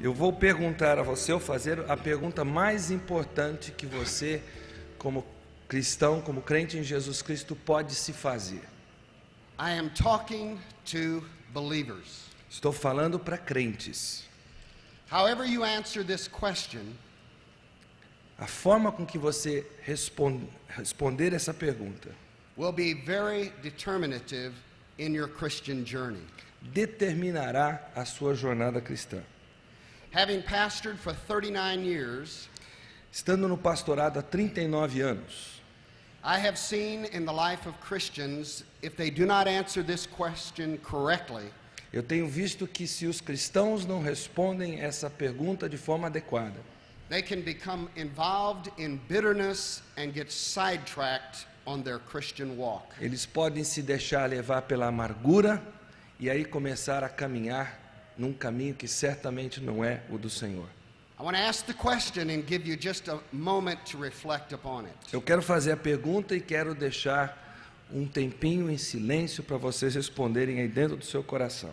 Eu vou perguntar a você, ou fazer a pergunta mais importante que você, como cristão, como crente em Jesus Cristo, pode se fazer. I am talking to believers. Estou falando para crentes. However you answer this question, A forma com que você responder essa pergunta will be very determinative in your Christian journey. determinará a sua jornada cristã. Having pastored for 39 years, Estando no pastorado há 39 anos, I have seen in the life of Christians, if they do not answer this question correctly, eu tenho visto que se os cristãos não respondem essa pergunta de forma adequada, they can become involved in bitterness and get sidetracked on their Christian walk. eles podem se deixar levar pela amargura e aí começar a caminhar num caminho que certamente não é o do Senhor. I want to ask the question and give you just a moment to reflect upon it. Eu quero fazer a pergunta e quero deixar um tempinho em silêncio para vocês responderem aí dentro do seu coração.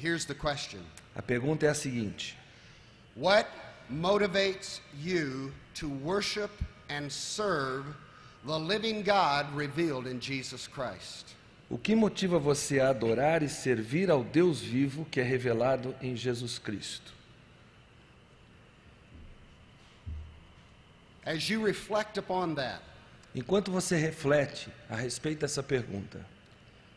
Here's the question. A pergunta é a seguinte: What motivates you to worship and serve the living God revealed in Jesus Christ? o que motiva você a adorar e servir ao Deus vivo que é revelado em Jesus Cristo? As you reflect upon that, Enquanto você reflete a respeito dessa pergunta,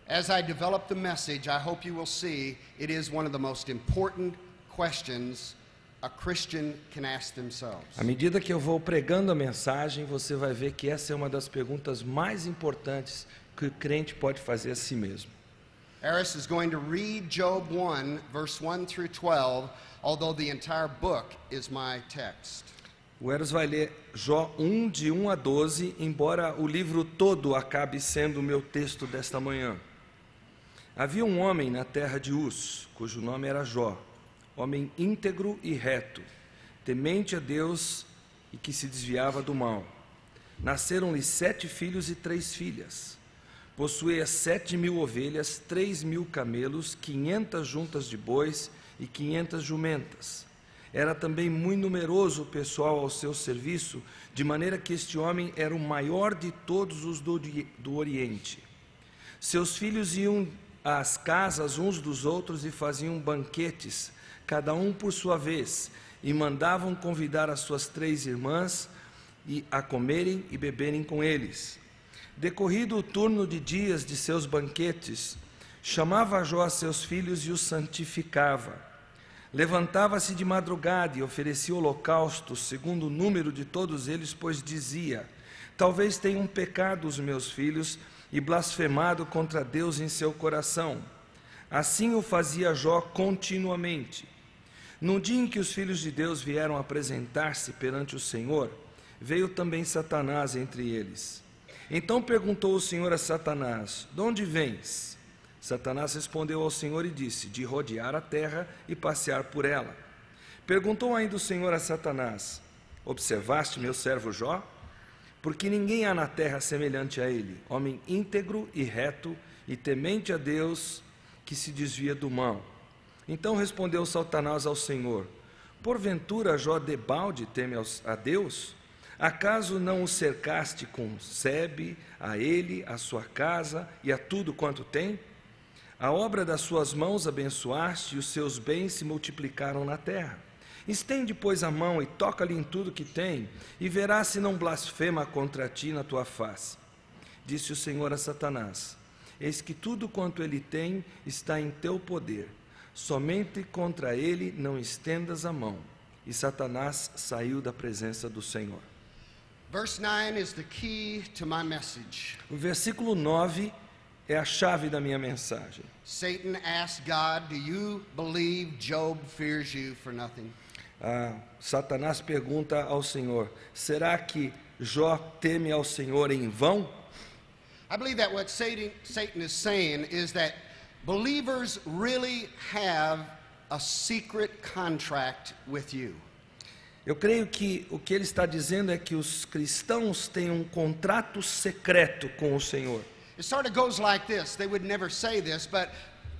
as I develop the message, I hope you will see it is one of the most important questions a Christian can ask themselves. à medida que eu vou pregando a mensagem, você vai ver que essa é uma das perguntas mais importantes que o crente pode fazer a si mesmo. Eris is going to read Job 1, verse 1 through 12, although the entire book is my text. O Eros vai ler Jó 1, de 1 a 12, embora o livro todo acabe sendo o meu texto desta manhã. Havia um homem na terra de Uz, cujo nome era Jó, homem íntegro e reto, temente a Deus e que se desviava do mal. Nasceram-lhe 7 filhos e 3 filhas. Possuía 7.000 ovelhas, 3.000 camelos, 500 juntas de bois e 500 jumentas. Era também muito numeroso o pessoal ao seu serviço, de maneira que este homem era o maior de todos os do Oriente. Seus filhos iam às casas uns dos outros e faziam banquetes, cada um por sua vez, e mandavam convidar as suas 3 irmãs a comerem e beberem com eles. Decorrido o turno de dias de seus banquetes, chamava Jó a seus filhos e os santificava. Levantava-se de madrugada e oferecia holocaustos, segundo o número de todos eles, pois dizia: talvez tenham pecado os meus filhos e blasfemado contra Deus em seu coração. Assim o fazia Jó continuamente. No dia em que os filhos de Deus vieram apresentar-se perante o Senhor, veio também Satanás entre eles. Então perguntou o Senhor a Satanás: de onde vens? Satanás respondeu ao Senhor e disse: de rodear a terra e passear por ela. Perguntou ainda o Senhor a Satanás: observaste meu servo Jó? Porque ninguém há na terra semelhante a ele, homem íntegro e reto e temente a Deus, que se desvia do mal. Então respondeu Satanás ao Senhor: porventura Jó debalde teme a Deus? Acaso não o cercaste com sebe, a ele, a sua casa e a tudo quanto tem? A obra das suas mãos abençoaste e os seus bens se multiplicaram na terra. Estende, pois, a mão e toca-lhe em tudo que tem, e verás se não blasfema contra ti na tua face. Disse o Senhor a Satanás: eis que tudo quanto ele tem está em teu poder, somente contra ele não estendas a mão. E Satanás saiu da presença do Senhor. Verse 9 is the key to my message. O versículo 9 é a chave da minha mensagem. Satan asked God, do you believe Job fears you for nothing? Satanás pergunta ao Senhor: será que Jó teme ao Senhor em vão? I believe that what Satan is saying is that believers really have a secret contract with you. Eu creio que o que ele está dizendo é que os cristãos têm um contrato secreto com o Senhor. It sort of goes like this. They would never say this, but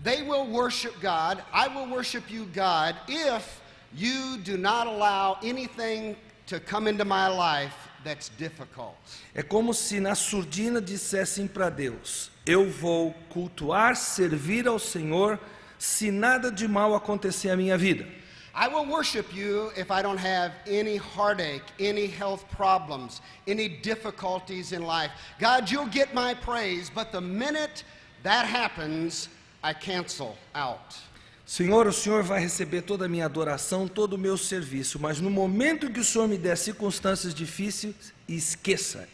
they will worship God. I will worship you, God, if you do not allow anything to come into my life that's difficult. É como se na surdina dissessem para Deus: eu vou cultuar, servir ao Senhor, se nada de mal acontecer à minha vida. I will worship you if I don't have any heartache, any health problems, any difficulties in life. God, you'll get my praise, but the minute that happens, I cancel out. Senhor, o Senhor vai receber toda a minha adoração, todo o meu serviço, mas no momento em que o Senhor me der circunstâncias difíceis, esqueça,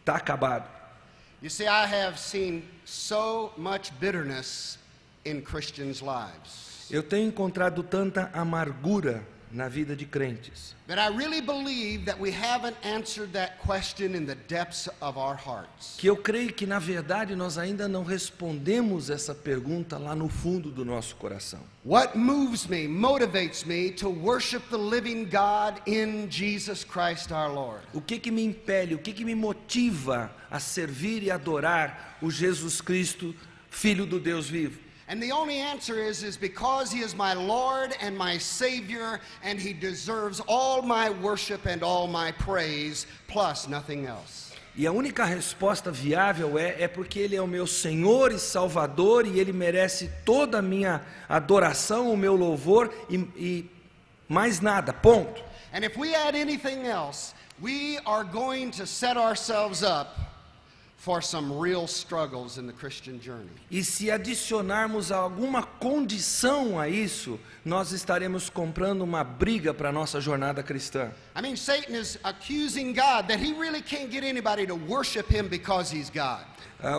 está acabado. You see, I have seen so much bitterness in Christians' lives Eu tenho encontrado tanta amargura na vida de crentes, that I really believe that we haven't answered that question in the depths of our hearts. que eu creio que na verdade nós ainda não respondemos essa pergunta lá no fundo do nosso coração. What moves me, motivates me to worship the living God in Jesus Christ our Lord? O que me impele, o que me motiva a servir e adorar o Jesus Cristo, Filho do Deus vivo? And the only answer is because He is my Lord and my Savior, and He deserves all my worship and all my praise, plus nothing else. E a única resposta viável é porque Ele é o meu Senhor e Salvador, e Ele merece toda a minha adoração, o meu louvor, e mais nada, ponto. And if we add anything else, we are going to set ourselves up for some real struggles in the Christian journey. E se adicionarmos alguma condição a isso, nós estaremos comprando uma briga para a nossa jornada cristã. I mean, Satan is accusing God that he really can't get anybody to worship him because he's God.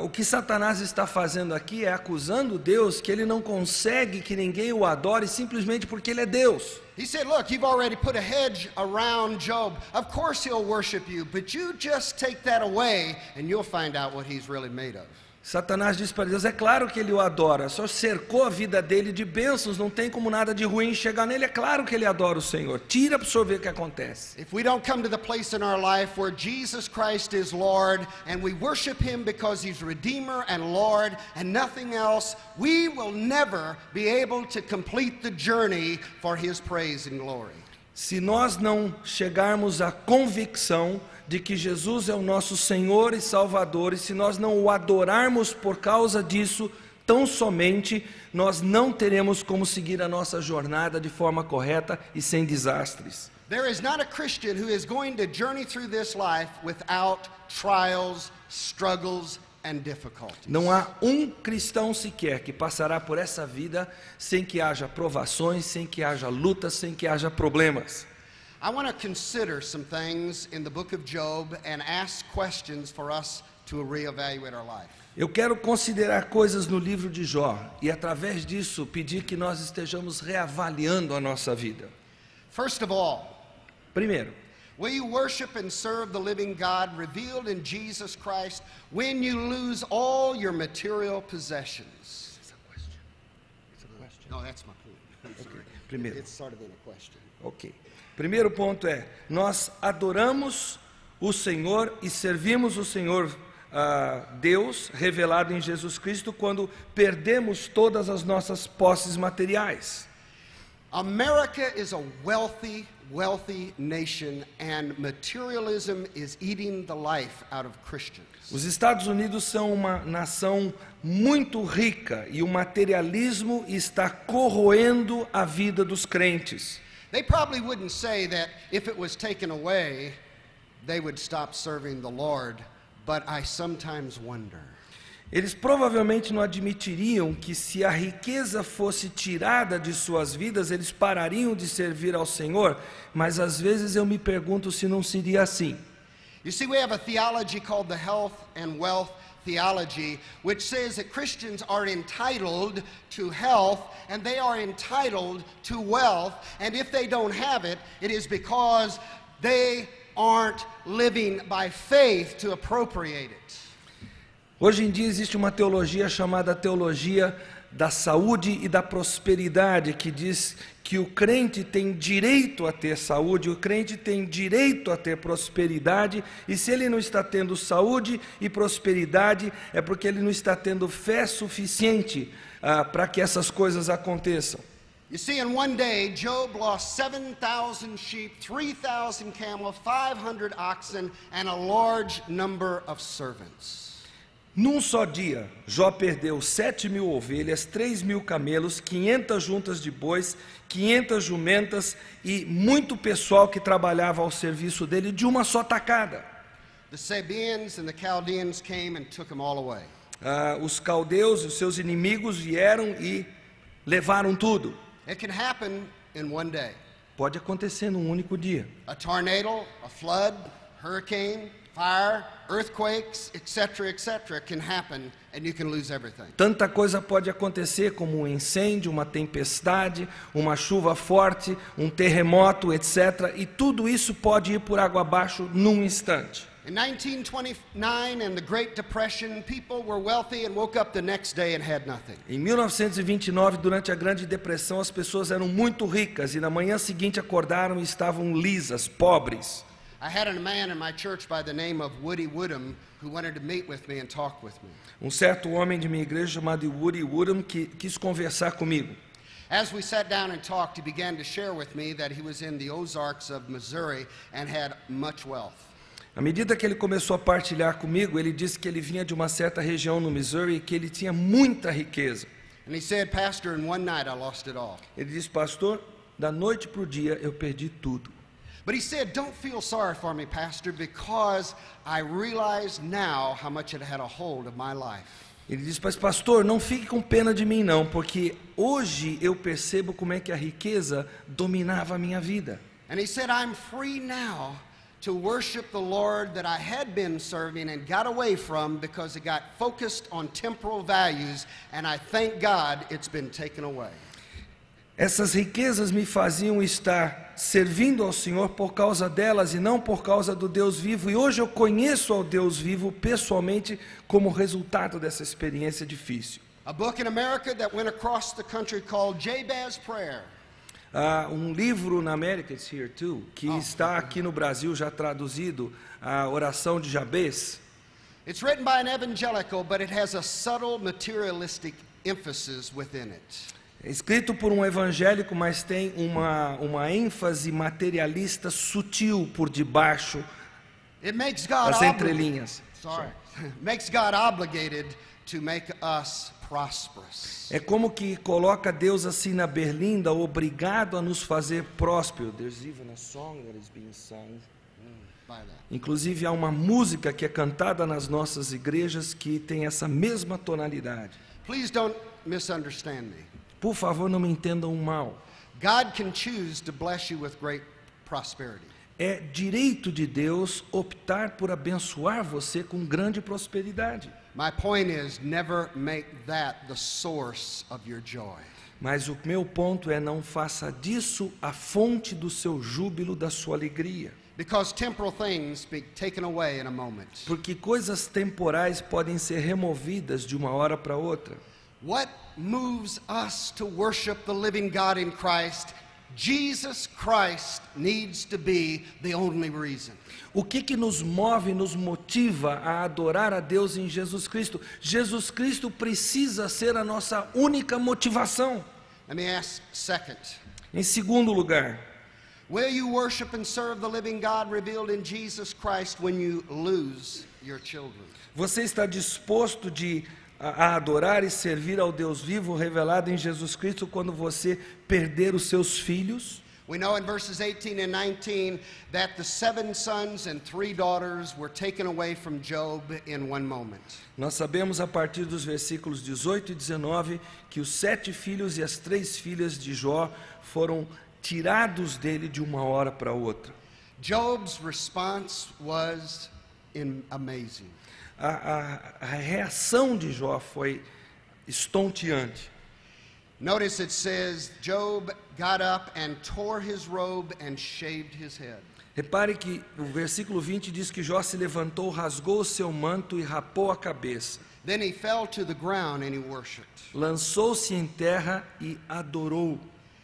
O que Satanás está fazendo aqui é acusando Deus que ele não consegue que ninguém o adore simplesmente porque ele é Deus. He said, look, you've already put a hedge around Job. Of course he'll worship you, but you just take that away and you'll find out what he's really made of. Satanás diz para Deus, é claro que ele o adora, só cercou a vida dele de bênçãos, não tem como nada de ruim chegar nele, é claro que ele adora o Senhor. Tira para o senhor ver o que acontece. If we don't come to the place in our life where Jesus Christ is Lord and we worship Him because He's Redeemer and Lord and nothing else, we will never be able to complete the journey for His praise and glory. Se nós não chegarmos à convicção de que Jesus é o nosso Senhor e Salvador, e se nós não o adorarmos por causa disso, tão somente, nós não teremos como seguir a nossa jornada de forma correta e sem desastres. There is not a Christian who is going to journey through this life without trials, struggles, and difficulties. Não há um cristão sequer que passará por essa vida sem que haja provações, sem que haja lutas, sem que haja problemas. I want to consider some things in the book of Job and ask questions for us to reevaluate our life. Eu quero considerar coisas no livro de Jó e através disso pedir que nós estejamos reavaliando a nossa vida. First of all, Primeiro, will you worship and serve the living God revealed in Jesus Christ when you lose all your material possessions? No, that's my point. primeiro. It's sort of in a question. Ok. Primeiro ponto é, nós adoramos o Senhor e servimos o Senhor Deus revelado em Jesus Cristo quando perdemos todas as nossas posses materiais. America is a wealthy nation, and materialism is eating the life out of Christians. Os Estados Unidos são uma nação muito rica e o materialismo está corroendo a vida dos crentes. They probably wouldn't say that if it was taken away, they would stop serving the Lord, but I sometimes wonder. Eles provavelmente não admitiriam que se a riqueza fosse tirada de suas vidas, eles parariam de servir ao Senhor, mas às vezes eu me pergunto se não seria assim. You see, we have a theology called the health and wealth theology, which says that Christians are entitled to health and they are entitled to wealth, and if they don't have it, it is because they aren't living by faith to appropriate it. Hoje em dia existe uma teologia chamada teologia da saúde e da prosperidade, que diz que o crente tem direito a ter saúde, o crente tem direito a ter prosperidade, e se ele não está tendo saúde e prosperidade, é porque ele não está tendo fé suficiente para que essas coisas aconteçam. You see, in one day, Job lost 7,000 sheep, 3,000 camels, 500 oxen, and a large number of servants. Num só dia, Jó perdeu 7.000 ovelhas, 3.000 camelos, 500 juntas de bois, 500 jumentas e muito pessoal que trabalhava ao serviço dele de uma só tacada. The Sabaeans and the Chaldeans came and took them all away. Os caldeus e os seus inimigos vieram e levaram tudo. It can happen in one day. Pode acontecer num único dia. A tornado, a flood, hurricane, fire, earthquakes, etc., can happen and you can lose everything. Tanta coisa pode acontecer como um incêndio, uma tempestade, uma chuva forte, um terremoto, etc. E tudo isso pode ir por água abaixo num instante. In 1929 and the Great Depression, people were wealthy and woke up the next day and had nothing. Em 1929, durante a Grande Depressão, as pessoas eram muito ricas e na manhã seguinte acordaram e estavam lisas, pobres. I had a man in my church by the name of Woody Woodham who wanted to meet with me and talk with me. Um certo homem de minha igreja chamado Woody Woodham que quis conversar comigo. As we sat down and talked, he began to share with me that he was in the Ozarks of Missouri and had much wealth. À medida que ele começou a partilhar comigo, ele disse que ele vinha de uma certa região no Missouri e que ele tinha muita riqueza. And he said, Pastor, in one night I lost it all. Ele disse, pastor, da noite para o dia eu perdi tudo. But he said, don't feel sorry for me, Pastor, because I realize now how much it had a hold of my life. Ele disse, mas pastor, não fique com pena de mim não, porque hoje eu percebo como é que a riqueza dominava a minha vida. And he said, I'm free now to worship the Lord that I had been serving and got away from because it got focused on temporal values, and I thank God it's been taken away. Essas riquezas me faziam estar servindo ao Senhor por causa delas e não por causa do Deus vivo. E hoje eu conheço ao Deus vivo pessoalmente como resultado dessa experiência difícil. A book in America that went across the country called Jabez Prayer. Um livro na América, it's here too, que está aqui no Brasil já traduzido, a oração de Jabez. It's written by an evangelical, but it has a subtle materialistic emphasis within it. É escrito por um evangélico, mas tem uma ênfase materialista sutil por debaixo It makes God das entrelinhas. makes God obligated to make us prosperous. É como que coloca Deus assim na berlinda, obrigado a nos fazer prósperos. There's even a song that is being sung. By that. Inclusive há uma música que é cantada nas nossas igrejas que tem essa mesma tonalidade. Please don't misunderstand me. Por favor, não me entendam mal. God can choose to bless you with great prosperity. É direito de Deus optar por abençoar você com grande prosperidade. My point is, never make that the source of your joy. Mas o meu ponto é, não faça disso a fonte do seu júbilo, da sua alegria. Because temporal things be taken away in a moment. Porque coisas temporais podem ser removidas de uma hora para outra. What moves us to worship the living God in Christ? Jesus Christ needs to be the only reason. O que nos move, nos motiva a adorar a Deus em Jesus Cristo? Jesus Cristo precisa ser a nossa única motivação. Let me ask second. Em segundo lugar, Will you worship and serve the living God revealed in Jesus Christ when you lose your children? você está disposto a adorar e servir ao Deus vivo revelado em Jesus Cristo quando você perder os seus filhos? We know in verses 18 and 19 that the 7 sons and 3 daughters were taken away from Job in one moment. Nós sabemos a partir dos versículos 18 e 19 que os 7 filhos e as 3 filhas de Jó foram tirados dele de uma hora para outra. Job's response was amazing. A reação de Jó foi estonteante. Notice it says, Job got up and tore his robe and shaved his head. Repare que o versículo 20 diz que Jó se levantou, rasgou o seu manto e rapou a cabeça. Then he fell to the ground and he worshipped. Lançou-se em terra e adorou.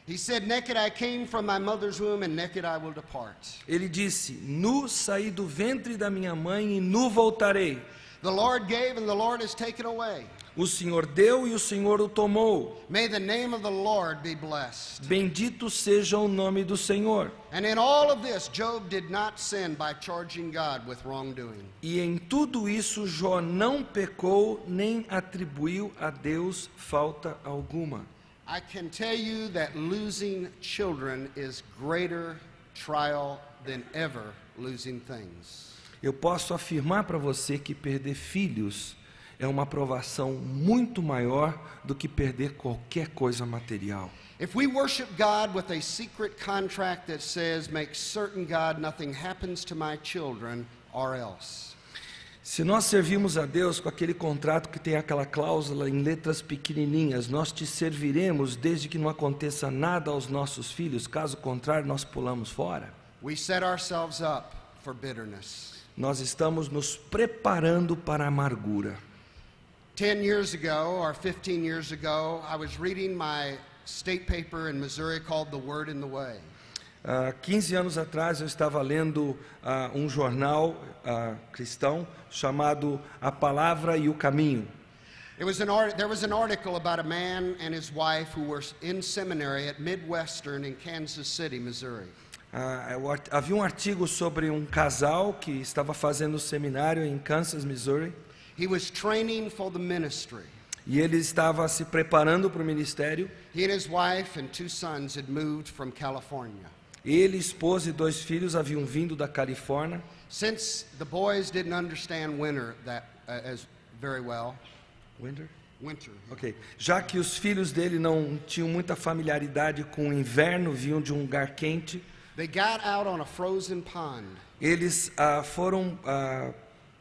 He said, naked I came from my mother's womb and naked I will depart. Ele disse, nu saí do ventre da minha mãe e nu voltarei. The Lord gave and the Lord has taken away. O Senhor deu e o Senhor o tomou. May the name of the Lord be blessed. Bendito seja o nome do Senhor. And in all of this, Job did not sin by charging God with wrongdoing. E em tudo isso, Jó não pecou nem atribuiu a Deus falta alguma. I can tell you that losing children is greater trial than ever losing things. Eu posso afirmar para você que perder filhos é uma provação muito maior do que perder qualquer coisa material. If we worship God with a secret contract that says, make certain, God, nothing happens to my children or else. Se nós servimos a Deus com aquele contrato que tem aquela cláusula em letras pequenininhas, nós te serviremos desde que não aconteça nada aos nossos filhos, caso contrário nós pulamos fora. We set ourselves up for bitterness. Nós estamos nos preparando para a amargura. 10 years ago, or 15 years ago, I was reading my state paper in Missouri called The Word and the Way. 15 anos atrás eu estava lendo um jornal cristão chamado A Palavra e o Caminho. There was an article about a man and his wife who were in seminary at Midwestern in Kansas City, Missouri. Havia um artigo sobre um casal que estava fazendo seminário em Kansas, Missouri. He was training for the ministry. E ele estava se preparando para o ministério. He and his wife and 2 sons had moved from California. Ele, esposa e 2 filhos haviam vindo da Califórnia. Since the boys didn't understand winter as very well. Winter? Winter. Ok. Já que os filhos dele não tinham muita familiaridade com o inverno, vinham de um lugar quente. They got out on a frozen pond. Eles foram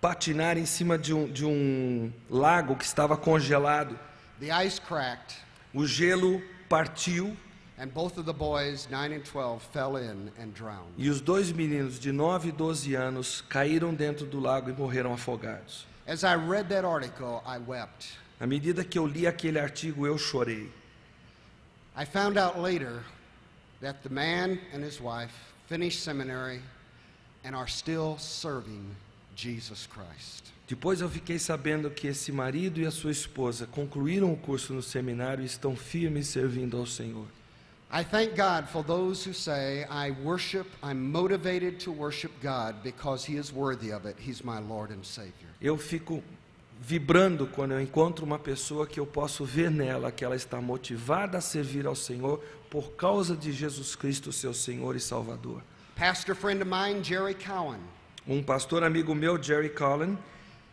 patinar em cima de um lago que estava congelado. The ice cracked. O gelo partiu. And both of the boys, 9 and 12, fell in and drowned. E os 2 meninos de 9 e 12 anos caíram dentro do lago e morreram afogados. As I read that article, I wept. À medida que eu li aquele artigo, eu chorei. I found out later that the man and his wife finished seminary and are still serving Jesus Christ. Depois eu fiquei sabendo que esse marido e a sua esposa concluíram o curso no seminário e estão firmes servindo ao Senhor. I thank God for those who say, I'm motivated to worship God because He is worthy of it. He's my Lord and Savior. Eu fico vibrando quando eu encontro uma pessoa que eu posso ver nela que ela está motivada a servir ao Senhor por causa de Jesus Cristo, seu Senhor e Salvador. Pastor friend of mine, Jerry Cowan. Um pastor amigo meu, Jerry Collin,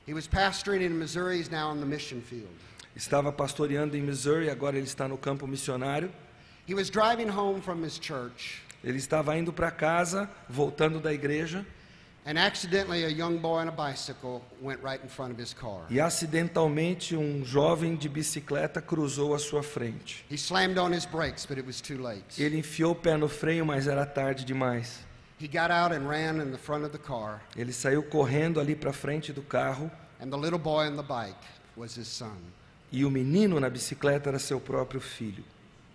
he was pastoring in Missouri, he's now on the mission field. Estava pastoreando em Missouri, agora ele está no campo missionário. He was driving home from his church. Ele estava indo para casa, voltando da igreja. And accidentally a young boy on a bicycle went right in front of his car. E acidentalmente um jovem de bicicleta cruzou à sua frente. He slammed on his brakes, but it was too late. Ele enfiou o pé no freio, mas era tarde demais. He got out and ran in the front of the car. Ele saiu correndo ali para frente do carro. And the little boy on the bike was his son. E o menino na bicicleta era seu próprio filho.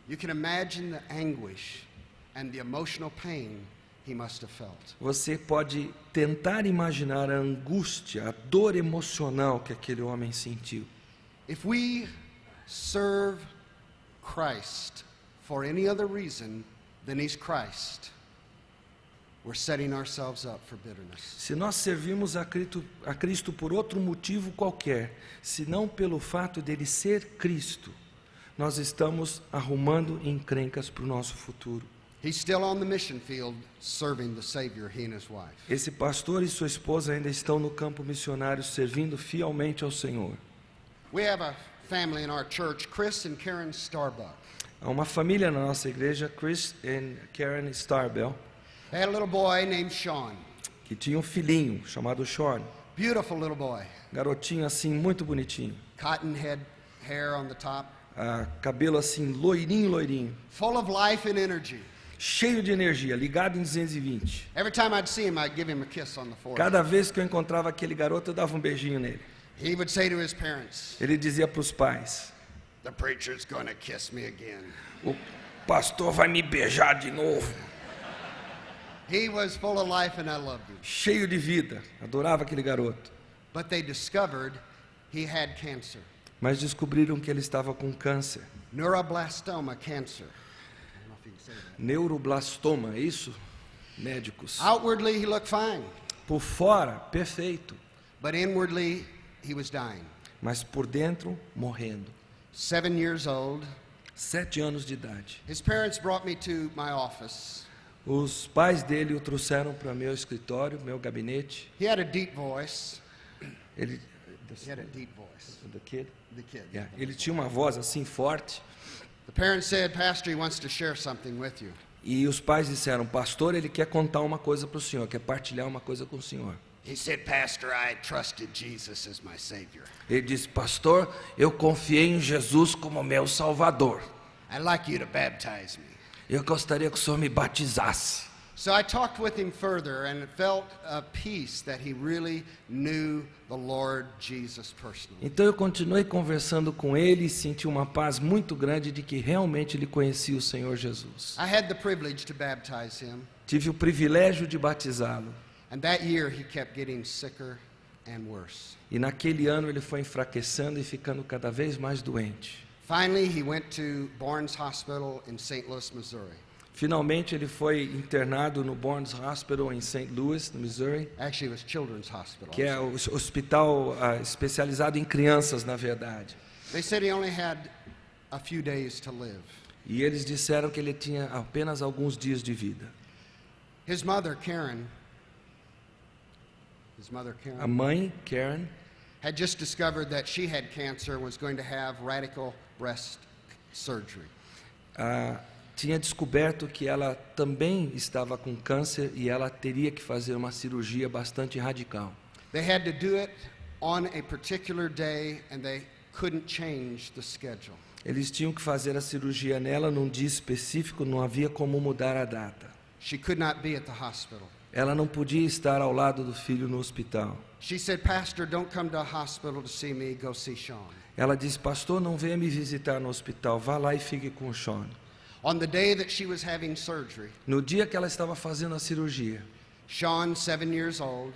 You can imagine the anguish and the emotional pain he must have felt. Você pode tentar imaginar a angústia, a dor emocional que aquele homem sentiu. If we serve Christ for any other reason than He's Christ, we're setting ourselves up for bitterness. Se nós servimos a Cristo por outro motivo qualquer, senão pelo fato dele ser Cristo, nós estamos arrumando encrencas para o nosso futuro. He's still on the mission field serving the Savior, he and his wife. Esse pastor e sua esposa ainda estão no campo missionário servindo fielmente ao Senhor. We have a family in our church, Chris and Karen Starbuck. Há uma família na nossa igreja, Chris e Karen Starbell, They had a little boy named Sean. que tinha um filhinho chamado Sean. Beautiful little boy. Garotinho assim, muito bonitinho. Cotton head hair on the top. Cabelo assim, loirinho. Full of life and energy. Cheio de energia, ligado em 220. Every time I'd see him, I'd give him a kiss on the forehead. Cada vez que eu encontrava aquele garoto, eu dava um beijinho nele. He would say to his parents, Ele dizia para os pais: the preacher's gonna kiss me again. o pastor vai me beijar de novo. He was full of life and I loved him. Cheio de vida, adorava aquele garoto. but they discovered he had cancer. Mas descobriram que ele estava com câncer. Neuroblastoma cancer. I don't know if you can say that. Neuroblastoma, é isso? Médicos. Outwardly, he looked fine, Por fora, perfeito. but inwardly, he was dying. Mas por dentro, morrendo. 7 years old. 7 anos de idade. His parents brought me to my office. Os pais dele o trouxeram para meu escritório, meu gabinete. He had a deep voice. Ele, He had a deep voice. the kid? The kid. Yeah. Ele tinha uma voz assim forte. The parents said, Pastor, he wants to share something with you. E os pais disseram, pastor, ele quer contar uma coisa para o senhor, quer partilhar uma coisa com o senhor. He said, Pastor, I trusted Jesus as my Savior. Ele disse, pastor, eu confiei em Jesus como meu salvador. I'd like you to baptize me. Eu gostaria que o senhor me batizasse. So I talked with him further and felt a peace that he really knew the Lord Jesus personally. Então eu continuei conversando com ele e senti uma paz muito grande de que realmente ele conhecia o Senhor Jesus. I had the privilege to baptize him, Tive o privilégio de batizá-lo. and that year he kept getting sicker and worse. E naquele ano ele foi enfraquecendo e ficando cada vez mais doente. Finally, he went to Barnes Hospital in St. Louis, Missouri. Finalmente ele foi internado no Barnes Hospital em St. Louis, no Missouri, Actually, it was Children's Hospital. que é o hospital especializado em crianças, na verdade. They said he only had a few days to live. E eles disseram que ele tinha apenas alguns dias de vida. His mother, Karen, A mãe, Karen, had just discovered that she had cancer and was going to have radical breast surgery. tinha descoberto que ela também estava com câncer e ela teria que fazer uma cirurgia bastante radical. They had to do it on a particular day and they couldn't change the schedule. Eles tinham que fazer a cirurgia nela num dia específico, não havia como mudar a data. She could not be at the hospital. Ela não podia estar ao lado do filho no hospital. She said, Pastor, don't come to the hospital to see me, go see Sean. Ela disse, pastor, não venha me visitar no hospital, vá lá e fique com o Sean. On the day that she was having surgery, No dia que ela estava fazendo a cirurgia, Sean, 7 years old,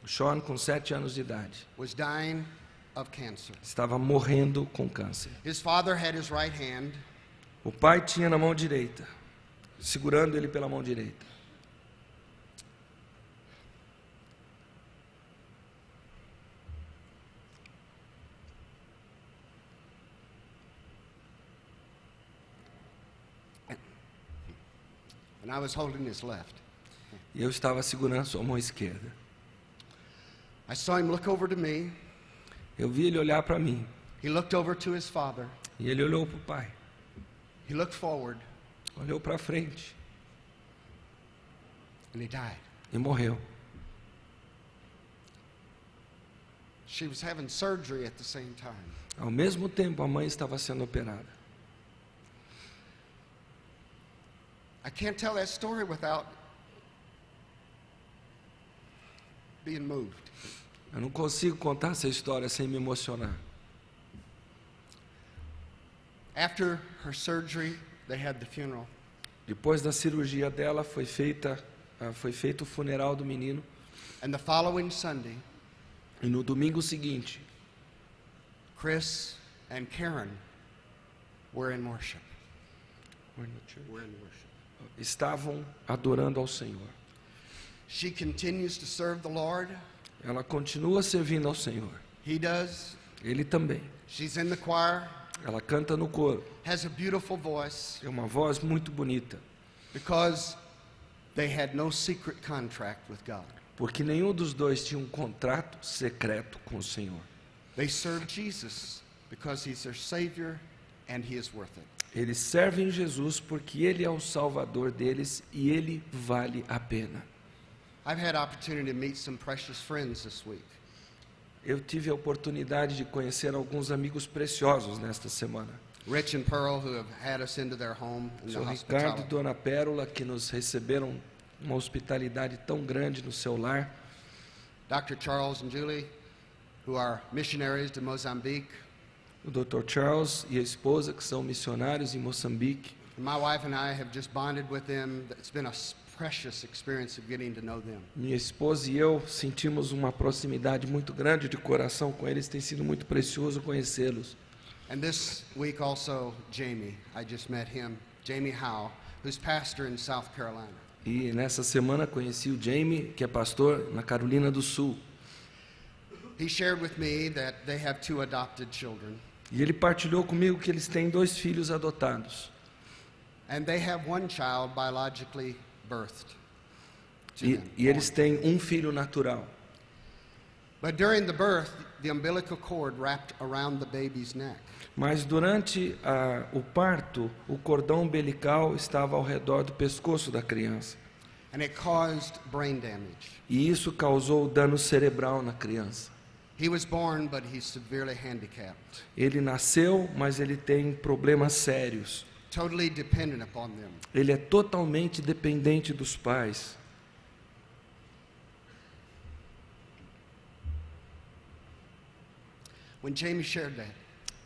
Sean, com 7 anos de idade, was dying of cancer. estava morrendo com câncer. His father had his right hand. O pai tinha na mão direita, segurando ele pela mão direita. And I was holding his left. E eu estava segurando sua mão esquerda. I saw him look over to me. Eu vi ele olhar para mim. He looked over to his father. E ele olhou para o pai. He looked forward, Olhou para frente and he died. e morreu. She was having surgery at the same time. Ao mesmo tempo, a mãe estava sendo operada. I can't tell that story without being moved. Eu não consigo contar essa história sem me emocionar. After her surgery, they had the funeral. Depois da cirurgia dela, foi feito o funeral do menino. And the following Sunday, E no domingo seguinte, Chris and Karen were in worship. Were in worship. estavam adorando ao Senhor. She continues to serve the Lord. Ela continua servindo ao Senhor. He does. Ele também. She's in the choir. Ela canta no coro. Has a beautiful voice Tem uma voz muito bonita. because they had no secret contract with God. Porque nenhum dos dois tinha um contrato secreto com o Senhor. They serve Jesus because he's their Savior and he is worth it. Eles servem Jesus porque Ele é o Salvador deles e Ele vale a pena. I've had opportunity to meet some precious friends this week. Eu tive a oportunidade de conhecer alguns amigos preciosos nesta semana. Rich and Pearl, who have had us into their home in O the Sr. Ricardo e hospitality. Dona Pérola, que nos receberam uma hospitalidade tão grande no seu lar. Dr. Charles and Julie, who are missionaries to Mozambique. O Dr. Charles e a esposa, que são missionários em Moçambique. And my wife and I have just bonded with them. It's been a precious experience of getting to know them. Minha esposa e eu sentimos uma proximidade muito grande de coração com eles, tem sido muito precioso conhecê-los. And this week also, Jamie, I just met him, Jamie Howe, who's pastor in South Carolina. E nessa semana conheci o Jamie, que é pastor na Carolina do Sul. He shared with me that they have 2 adopted children. E ele partilhou comigo que eles têm 2 filhos adotados. And they have 1 child biologically birthed to E them. eles têm um filho natural. But during the birth, the umbilical cord wrapped around the baby's neck. Mas durante o parto, o cordão umbilical estava ao redor do pescoço da criança. And it caused brain damage. E isso causou dano cerebral na criança. He was born, but he's severely handicapped, Ele nasceu, mas ele tem problemas sérios. totally dependent upon them. Ele é totalmente dependente dos pais. When Jamie shared that,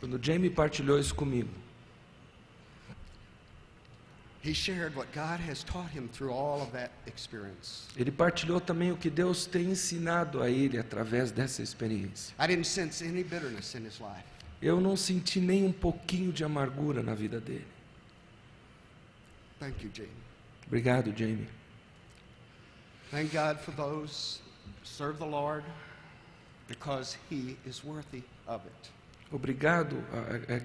Quando Jamie partilhou isso comigo, he shared what God has taught him through all of that experience. ele partilhou também o que Deus tem ensinado a ele através dessa experiência. I didn't sense any bitterness in his life. Eu não senti nem um pouquinho de amargura na vida dele. Thank you, Jamie. Obrigado, Jamie. Thank God for those who serve the Lord because he is worthy of it. Obrigado,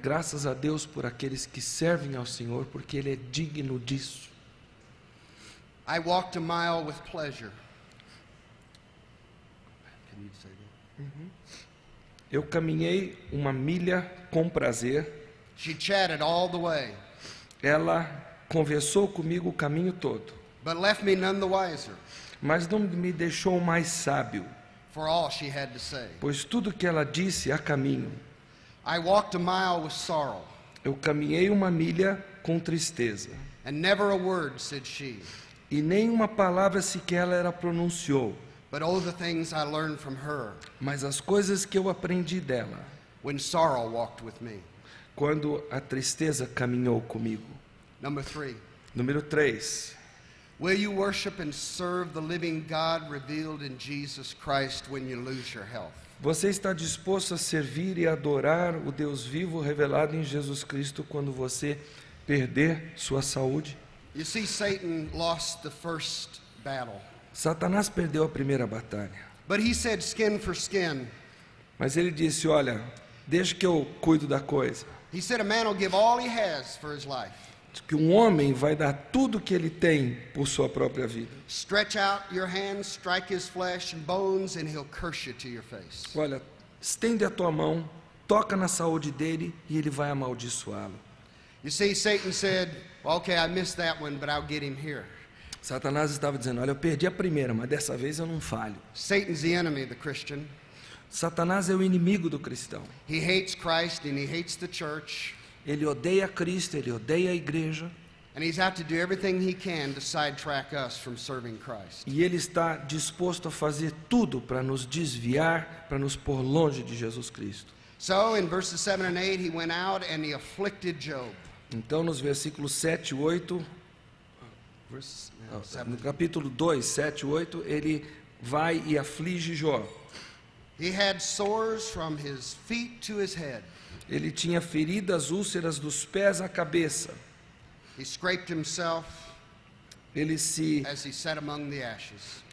graças a Deus por aqueles que servem ao Senhor, porque Ele é digno disso. I walked a mile with pleasure. Can you say that? Eu caminhei uma milha com prazer. She chatted all the way, Ela conversou comigo o caminho todo, but left me none the wiser mas não me deixou mais sábio, for all she had to say. pois tudo que ela disse a caminho. I walked a mile with sorrow, Eu caminhei uma milha com tristeza, and never a word said she. e nem uma palavra sequer ela pronunciou, But oh, the things I learned from her mas as coisas que eu aprendi dela, when sorrow walked with me. quando a tristeza caminhou comigo. Number 3. Número 3. Will you worship and serve the living God revealed in Jesus Christ when you lose your health? Você está disposto a servir e adorar o Deus vivo revelado em Jesus Cristo quando você perder sua saúde? You see, Satan lost the first battle, Satanás perdeu a primeira batalha, but he said skin for skin. mas ele disse, olha, deixa que eu cuido da coisa. He said a man will give all he has for his life. Que um homem vai dar tudo que ele tem por sua própria vida. Stretch out your hand, strike his flesh and bones, and he'll curse you to your face. Olha, estende a tua mão, toca na saúde dele e ele vai amaldiçoá-lo. You see, Satan said, well, okay, I missed that one, but I'll get him here. Satanás estava dizendo, olha, eu perdi a primeira, mas dessa vez eu não falho. Satan's the enemy of the Christian. Satanás é o inimigo do cristão. He hates Christ and he hates the church. Ele odeia Cristo, ele odeia a igreja. And he's out to do everything he can to sidetrack us from serving Christ. E ele está disposto a fazer tudo para nos desviar, para nos pôr longe de Jesus Cristo. So in verses 7 and 8, he went out and he afflicted Job. Então, nos versículos 7 e 8, no capítulo 2, 7 e 8, ele vai e aflige Jó. He had sores from his feet to his head. Ele tinha feridas, úlceras dos pés à cabeça. He scraped himself Ele se as he sat among the ashes.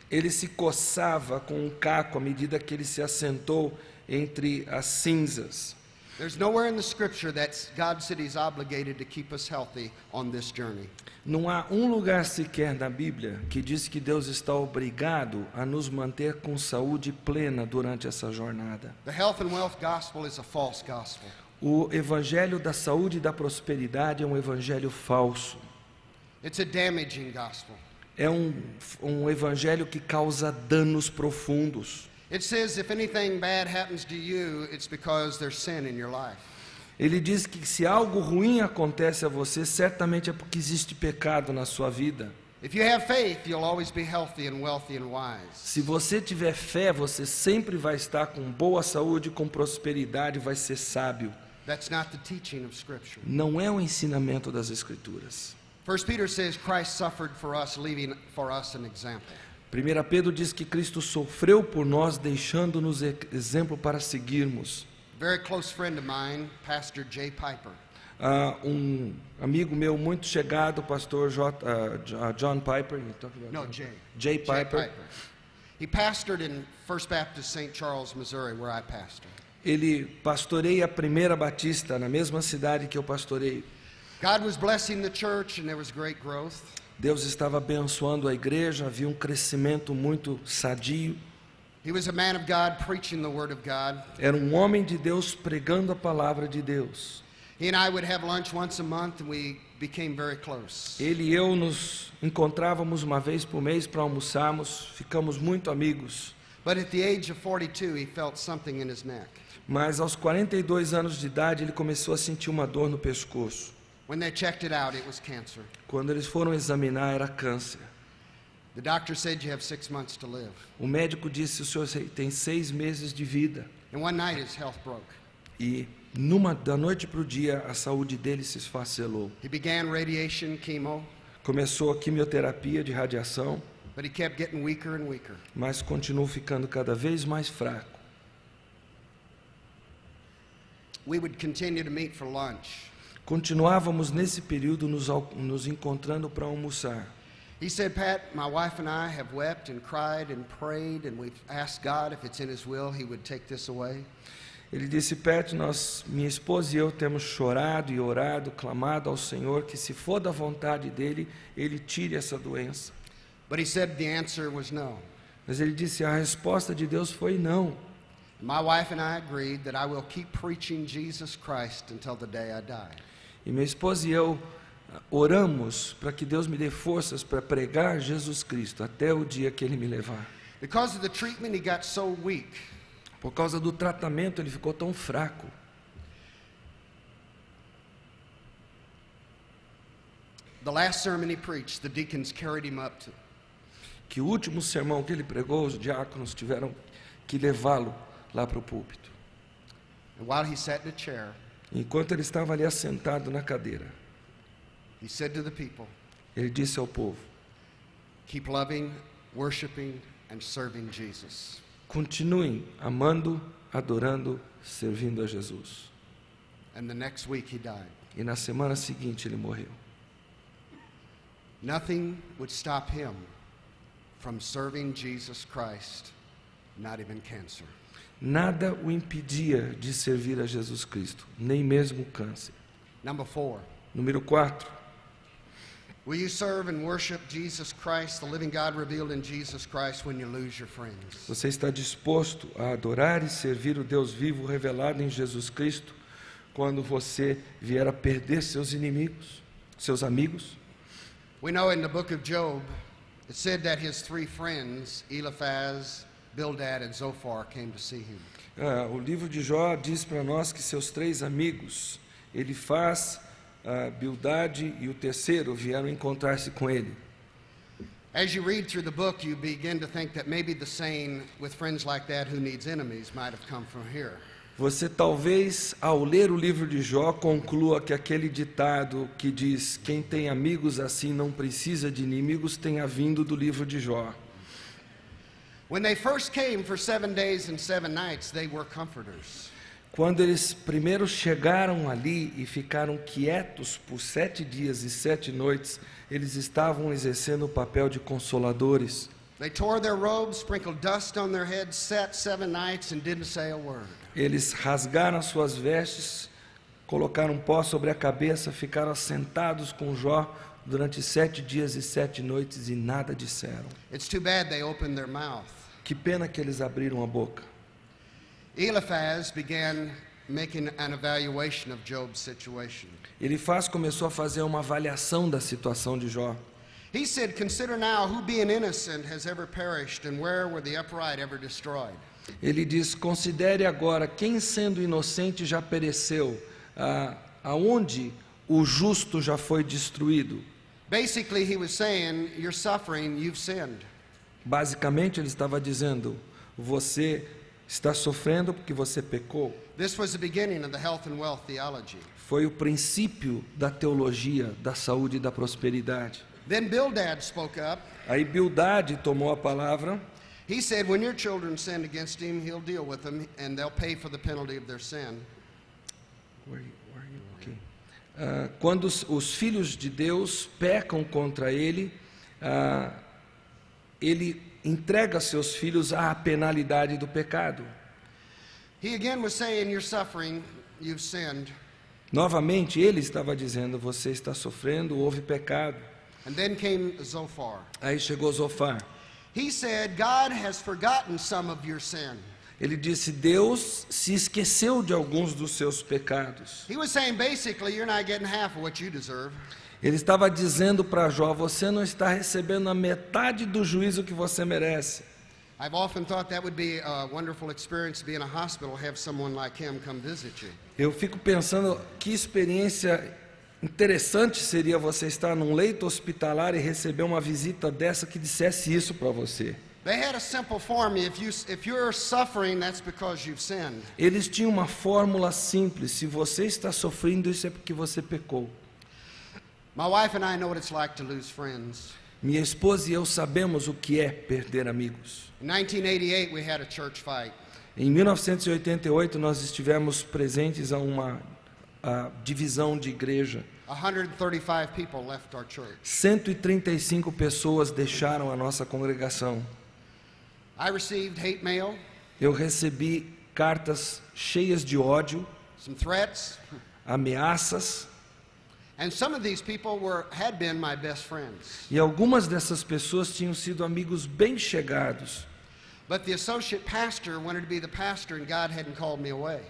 coçava com um caco à medida que ele se assentou entre as cinzas. There's nowhere in the scripture that God said he's obligated to keep us healthy on this journey. Não há um lugar sequer na Bíblia que diz que Deus está obrigado a nos manter com saúde plena durante essa jornada. The health and wealth gospel is a false gospel. O evangelho da saúde e da prosperidade é um evangelho falso. It's a damaging gospel. É um evangelho que causa danos profundos. It says if anything bad happens to you, it's because there's sin in your life. Ele diz que se algo ruim acontece a você, certamente é porque existe pecado na sua vida. If you have faith, you'll always be healthy and wealthy and wise. Se você tiver fé, você sempre vai estar com boa saúde, com prosperidade, vai ser sábio. That's not the teaching of Scripture. Não é o ensinamento das Escrituras. 1 Peter says Christ suffered for us, leaving for us an example. 1 Pedro diz que Cristo sofreu por nós, deixando-nos exemplo para seguirmos. A very close friend of mine, Pastor Jay Piper. Amigo meu muito chegado, pastor John Piper. No, Jay. Jay Piper. He pastored in First Baptist St. Charles, Missouri, where I pastor. Ele pastoreia a Primeira Batista, na mesma cidade que eu pastorei. God was blessing the church and there was great growth. Deus estava abençoando a igreja, havia um crescimento muito sadio. He was a man of God preaching the word of God. Era um homem de Deus pregando a palavra de Deus. He and I would have lunch once a month and we became very close. Ele e eu nos encontrávamos uma vez por mês para almoçarmos, ficamos muito amigos. But at the age of 42, he felt something in his neck. Mas aos 42 anos de idade ele começou a sentir uma dor no pescoço. When they checked it out, it was cancer. Quando eles foram examinar, era câncer. The doctor said you have 6 months to live. O médico disse: o senhor tem 6 meses de vida. And one night his health broke. E da noite para o dia, a saúde dele se esfacelou. He began radiation, chemo, Começou a quimioterapia de radiação, but he kept getting weaker and weaker. mas continuou ficando cada vez mais fraco. We would continue to meet for lunch. Continuávamos nesse período nos encontrando para almoçar. He said, Pat, my wife and I have wept and cried and prayed, and we've asked God if it's in His will, He would take this away. Ele disse: Pat, minha esposa e eu temos chorado e orado, clamado ao Senhor que, se for da vontade dele, Ele tire essa doença. But he said the answer was no. Mas ele disse: a resposta de Deus foi não. My wife and I agreed that I will keep preaching Jesus Christ until the day I die. E minha esposa e eu oramos para que Deus me dê forças para pregar Jesus Cristo até o dia que Ele me levar. Because of the treatment, he got so weak. Por causa do tratamento, ele ficou tão fraco. The last sermon he preached, the deacons carried him up to. Que o último sermão que ele pregou, os diáconos tiveram que levá-lo lá para o púlpito. And while he sat in a chair, Enquanto ele estava ali assentado na cadeira, he said to the people, ele disse ao povo: keep loving, worshiping, and serving Jesus. continuem amando, adorando, servindo a Jesus. And the next week he died. E na semana seguinte ele morreu. Nothing would stop him from serving Jesus Christ, not even cancer. Nada o impedia de servir a Jesus Cristo, nem mesmo o câncer. Number 4. Número 4. Will you serve and worship Jesus Christ, the living God revealed in Jesus Christ, when you lose your friends? Você está disposto a adorar e servir o Deus vivo revelado em Jesus Cristo quando você vier a perder seus inimigos, seus amigos? We know in the book of Job, it said that his 3 friends, Eliphaz, Bildad, and Zophar, came to see him. O livro de Jó diz para nós que seus 3 amigos, Elifaz, Bildade e o terceiro, vieram encontrar-se com ele. As you read through the book, you begin to think that maybe the saying, with friends like that, who needs enemies, might have come from here. Você talvez, ao ler o livro de Jó, conclua que aquele ditado que diz: quem tem amigos assim não precisa de inimigos, tenha vindo do livro de Jó. When they first came for 7 days and 7 nights, they were comforters. Quando eles primeiro chegaram ali e ficaram quietos por 7 dias e 7 noites, eles estavam exercendo o papel de consoladores. They tore their robes, sprinkled dust on their heads, sat 7 nights and didn't say a word. Eles rasgaram as suas vestes, colocaram pó sobre a cabeça, ficaram sentados com Jó durante 7 dias e 7 noites e nada disseram. It's too bad they opened their mouth. Que pena que eles abriram a boca. Eliphaz began making an evaluation of Job's situation. Elifaz começou a fazer uma avaliação da situação de Jó. He said, consider now who being innocent has ever perished, and where were the upright ever destroyed? Ele diz: considere agora quem sendo inocente já pereceu, aonde o justo já foi destruído. Basically, he was saying, you're suffering, you've sinned. Basicamente ele estava dizendo: você Está sofrendo porque você pecou? This was the beginning of the health and wealth theology. Foi o princípio da teologia, da saúde e da prosperidade. Then Bildad spoke up. Aí Bildad tomou a palavra. He said, when your children sin against him, he'll deal with them, and they'll pay for the penalty of their sin. Quando os filhos de Deus pecam contra ele, ele entrega seus filhos à penalidade do pecado. He again was saying, you're suffering, you've sinned. Novamente ele estava dizendo, você está sofrendo, houve pecado. And then came Zophar. Aí chegou Zofar. He said, God has forgotten some of your sin. Ele disse, Deus se esqueceu de alguns dos seus pecados. He was saying, basically, you're not getting half of what you deserve. Ele estava dizendo para Jó, você não está recebendo a metade do juízo que você merece. I've often thought that would be a wonderful experience to be in a hospital, have someone like him come visit you. Eu fico pensando que experiência interessante seria você estar num leito hospitalar e receber uma visita dessa que dissesse isso para você. They had a simple formula. If you're suffering, that's because you've sinned. Eles tinham uma fórmula simples. Se você está sofrendo, isso é porque você pecou. My wife and I know what it's like to lose friends. Minha esposa e eu sabemos o que é perder amigos. In 1988, we had a church fight. Em 1988, nós estivemos presentes a uma divisão de igreja. 135 people left our church. 135 pessoas deixaram a nossa congregação. I received hate mail, Eu recebi cartas cheias de ódio, some threats, ameaças, and some of these people had been my best friends. e algumas dessas pessoas tinham sido amigos bem chegados. But the associate pastor wanted to be the pastor, and God hadn't called me away.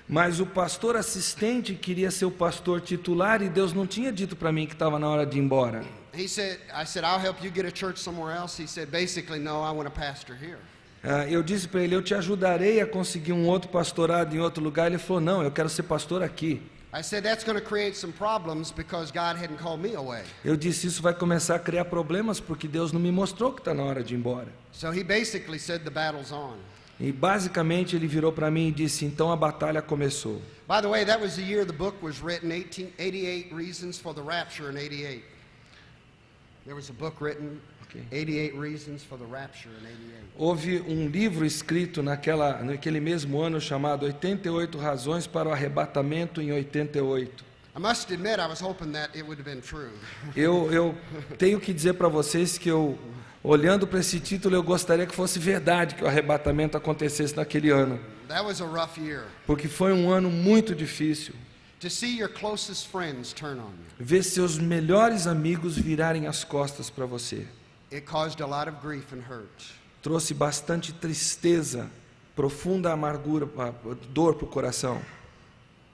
Mas o pastor assistente queria ser o pastor titular e Deus não tinha dito para mim que estava na hora de ir embora. I said, I'll help you get a church somewhere else. He said, basically, no, I want a pastor here. Eu disse para ele, eu te ajudarei a conseguir um outro pastorado em outro lugar. Ele falou, não, eu quero ser pastor aqui. I said, that's going to create some problems because God hadn't called me away. Eu disse, isso vai começar a criar problemas porque Deus não me mostrou que está na hora de ir embora. So he basically said, the battle's on. E basicamente ele virou para mim e disse, então a batalha começou. By the way, that was the year the book was written, 88 Reasons for the Rapture in 88. There was a book written, 88 Reasons for the Rapture in 88. Houve um livro escrito naquele mesmo ano chamado 88 Razões para o Arrebatamento em 88. I must admit, I was hoping that it would have been true. Eu tenho que dizer para vocês que olhando para esse título, eu gostaria que fosse verdade que o arrebatamento acontecesse naquele ano. That was a rough year. Porque foi um ano muito difícil. To see your closest friends turn on you. Ver seus melhores amigos virarem as costas para você. It caused a lot of grief and hurt. Trouxe bastante tristeza, profunda amargura, dor para o coração.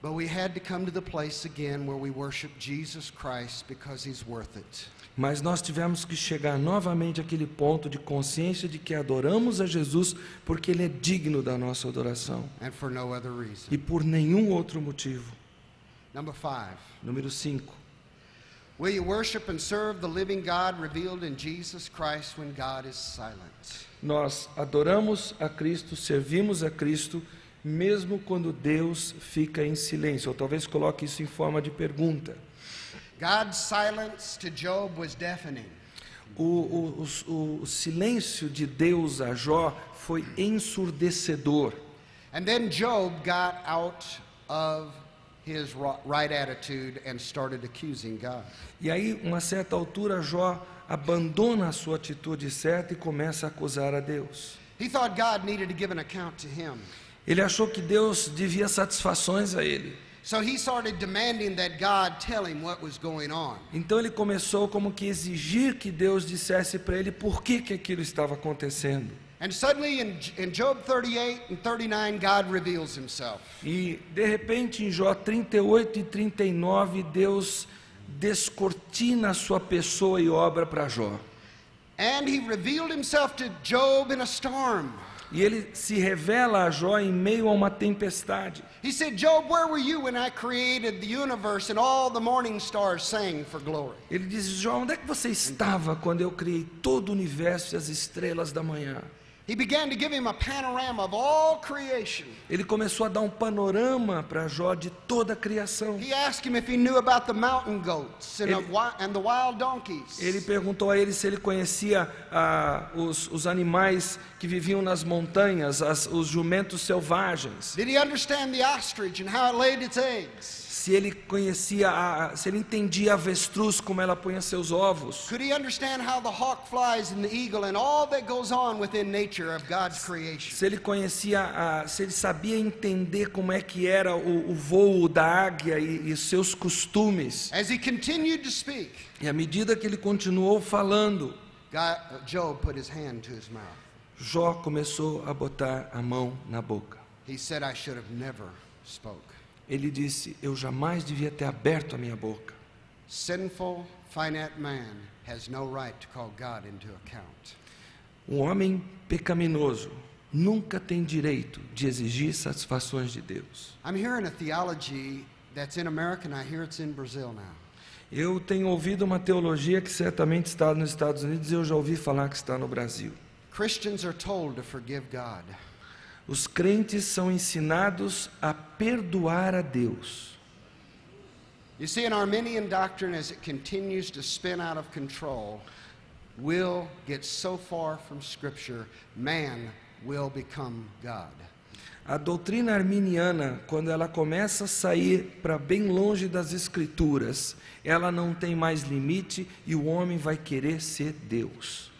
But we had to come to the place again where we worship Jesus Christ because he's worth it. Mas nós tivemos que chegar novamente àquele ponto de consciência de que adoramos a Jesus porque Ele é digno da nossa adoração. And for no other reason. E por nenhum outro motivo. Number 5. Número 5. Will you worship and serve the living God revealed in Jesus Christ when God is silent? Nós adoramos a Cristo, servimos a Cristo, mesmo quando Deus fica em silêncio. Ou talvez coloque isso em forma de pergunta. God's silence to Job was deafening. O silêncio de Deus a Jó foi ensurdecedor. And then Job got out of his right attitude and started accusing God. E aí, uma certa altura, Jó abandona a sua atitude certa e começa a acusar a Deus. He thought God needed to give an account to him. Ele achou que Deus devia satisfações a ele. So he started demanding that God tell him what was going on. Então ele começou como que exigir que Deus dissesse para ele por que aquilo estava acontecendo. And suddenly in Job 38 and 39 God reveals himself. E de repente em Jó 38 e 39 Deus descortina a sua pessoa e obra para Jó. And he revealed himself to Job in a storm. E ele se revela a Jó em meio a uma tempestade. He said, Job, where were you when I created the universe and all the morning stars sang for glory? Ele diz, Jó, onde é que você estava quando eu criei todo o universo e as estrelas da manhã? He began to give him a panorama of all creation. Ele começou a dar um panorama para Jó de toda a criação. He asked him if he knew about the mountain goats and the wild donkeys. Ele perguntou a ele se ele conhecia os animais que viviam nas montanhas, os jumentos selvagens. Did he understand the ostrich and how it laid its eggs? Se ele conhecia, se ele entendia a avestruz, como ela punha seus ovos. Could he understand how the hawk flies and the eagle and all that goes on within nature of God's creation? Se ele conhecia, se ele sabia entender como é que era o voo da águia e seus costumes. As he continued to speak, E à medida que ele continuou falando, Job put his hand to his mouth. Jó começou a botar a mão na boca. He said, I should have never spoke. Ele disse, eu jamais devia ter aberto a minha boca. Sinful, finite man has no right to call God into account. Um homem pecaminoso nunca tem direito de exigir satisfações de Deus. I'm hearing a theology that's in America and I hear it's in Brazil now. Eu tenho ouvido uma teologia que certamente está nos Estados Unidos e eu já ouvi falar que está no Brasil. Christians are told to forgive God. Os crentes são ensinados a perdoar a Deus. You see, an Arminian doctrine, as it continues to spin out of control, will get so far from Scripture, man will become God. A doutrina arminiana, quando ela começa a sair para bem longe das Escrituras, ela não tem mais limite e o homem vai querer ser Deus.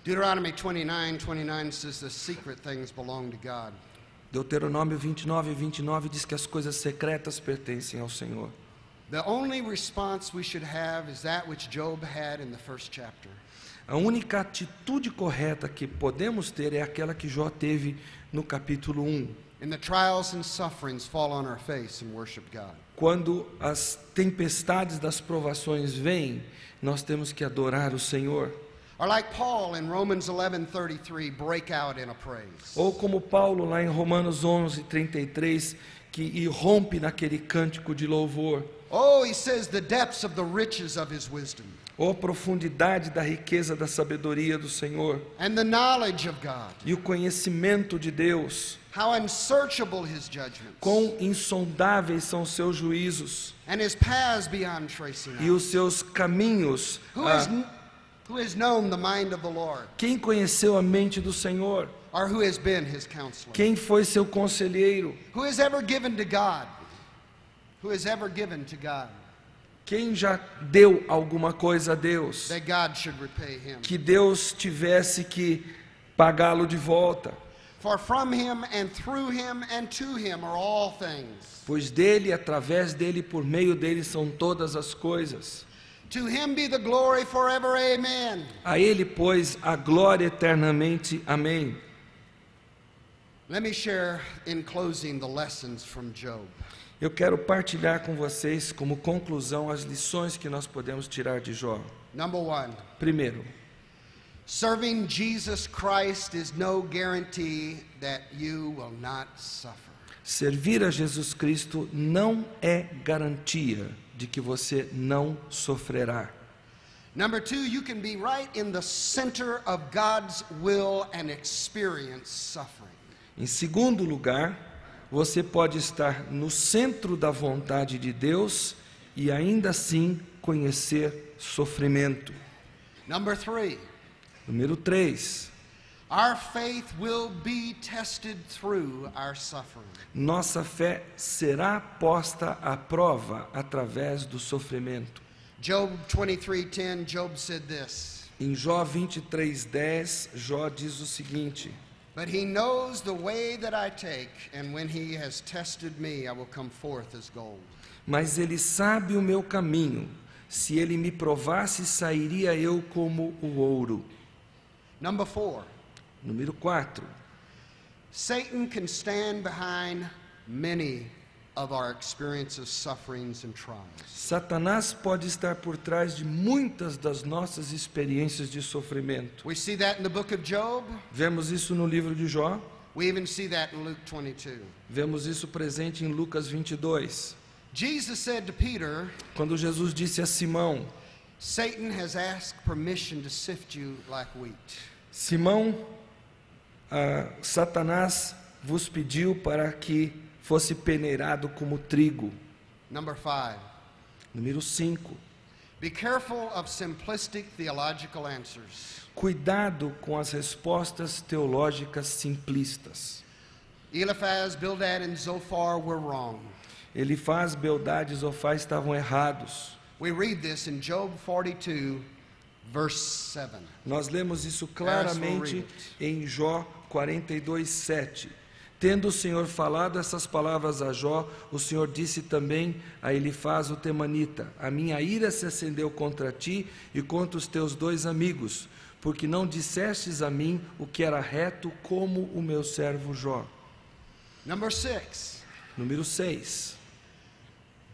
Deuteronomy 29:29 says the secret things belong to God. Deuteronômio 29:29 diz que as coisas secretas pertencem ao Senhor. The only response we should have is that which Job had in the first chapter. A única atitude correta que podemos ter é aquela que Jó teve no capítulo 1. And the trials and sufferings fall on our face and worship God. Quando as tempestades das provações vêm, nós temos que adorar o Senhor. Or like Paul in Romans 11:33, break out in a praise. Ou como Paulo lá em Romanos 11:33, que irrompe naquele cântico de louvor. Oh, he says the depths of the riches of his wisdom. Ou a profundidade da riqueza da sabedoria do Senhor. And the knowledge of God. E o conhecimento de Deus. How unsearchable his judgments. Quão insondáveis são os seus juízos. And his paths beyond tracing out. E os seus caminhos. Who has known the mind of the Lord? Quem conheceu a mente do Senhor? Or who has been his counselor? Quem foi seu conselheiro? Who has ever given to God? Who has ever given to God? Quem já deu alguma coisa a Deus? That God should repay him. Que Deus tivesse que pagá-lo de volta. For from him and through him and to him are all things. Pois dele, através dele, por meio dele são todas as coisas. To him be the glory forever, amen. A ele, pois, a glória eternamente. Amém. Let me share in closing the lessons from Job. Eu quero partilhar com vocês, como conclusão, as lições que nós podemos tirar de Jó. Number one. Primeiro, serving Jesus Christ is no guarantee that you will not suffer. Servir a Jesus Cristo não é garantia de que você não sofrerá. Number two, you can be right in the center of God's will and experience suffering. Em segundo lugar, você pode estar no centro da vontade de Deus e ainda assim conhecer sofrimento. Number three. Número 3. Our faith will be tested through our suffering. Nossa fé será posta à prova através do sofrimento. Job 23:10, Job said this. Em Jó 23:10, Jó diz o seguinte: But he knows the way that I take, and when he has tested me, I will come forth as gold. Mas ele sabe o meu caminho. Se ele me provasse, sairia eu como o ouro. Number 4. Número 4. Satan can stand behind many of our experiences, sufferings and trials. Satanás pode estar por trás de muitas das nossas experiências de sofrimento. We see that in the book of Job. Vemos isso no livro de Jó. We even see that in Luke 22. Vemos isso presente em Lucas 22. Jesus said to Peter, quando Jesus disse a Simão: Satan has asked permission to sift you like wheat. Simão, Satanás vos pediu para que fosse peneirado como trigo. Number 5. Número 5. Be careful of simplistic theological answers. Cuidado com as respostas teológicas simplistas. Eliphaz, Bildad, and Zophar were wrong. Elifaz, Bildad e Zofar estavam errados. We read this in Job 42, verse 7. Nós lemos isso claramente em Jó 42:7. Tendo o Senhor falado essas palavras a Jó, o Senhor disse também a Elifaz o temanita: a minha ira se acendeu contra ti e contra os teus 2 amigos, porque não dissestes a mim o que era reto, como o meu servo Jó. Number 6. Número 6.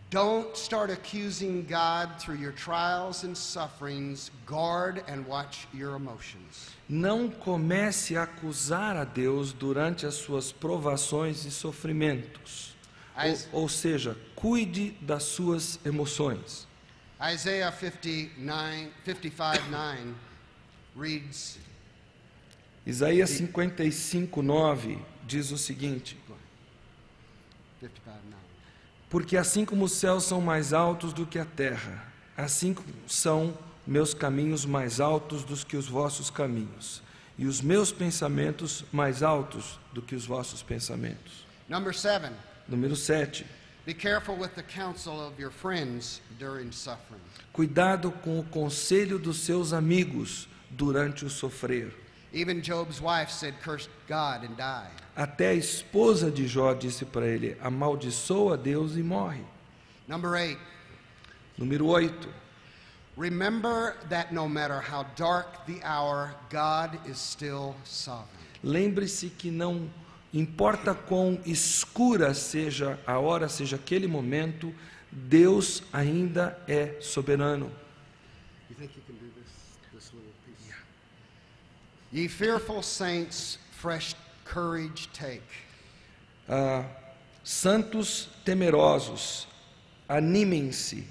Don't start accusing God through your trials and sufferings. Guard and watch your emotions. Não comece a acusar a Deus durante as suas provações e sofrimentos. Ou seja, cuide das suas emoções. Isaiah 55:9 reads. Isaías 55:9 diz o seguinte: 55:9. Porque assim como os céus são mais altos do que a terra, assim são meus caminhos mais altos do que os vossos caminhos, e os meus pensamentos mais altos do que os vossos pensamentos. Number 7. Número 7. Be careful with the counsel of your friends during suffering. Cuidado com o conselho dos seus amigos durante o sofrer. Even Job's wife said, "Curse God and die." Até a esposa de Jó disse para ele: amaldiçoa a Deus e morre. Number 8. Número 8. Remember that no matter how dark the hour, God is still sovereign. Lembre-se que não importa quão escura seja a hora, seja aquele momento, Deus ainda é soberano. You think you can do this little piece? Yeah. Ye fearful saints, fresh courage take. Santos temerosos, animem-se.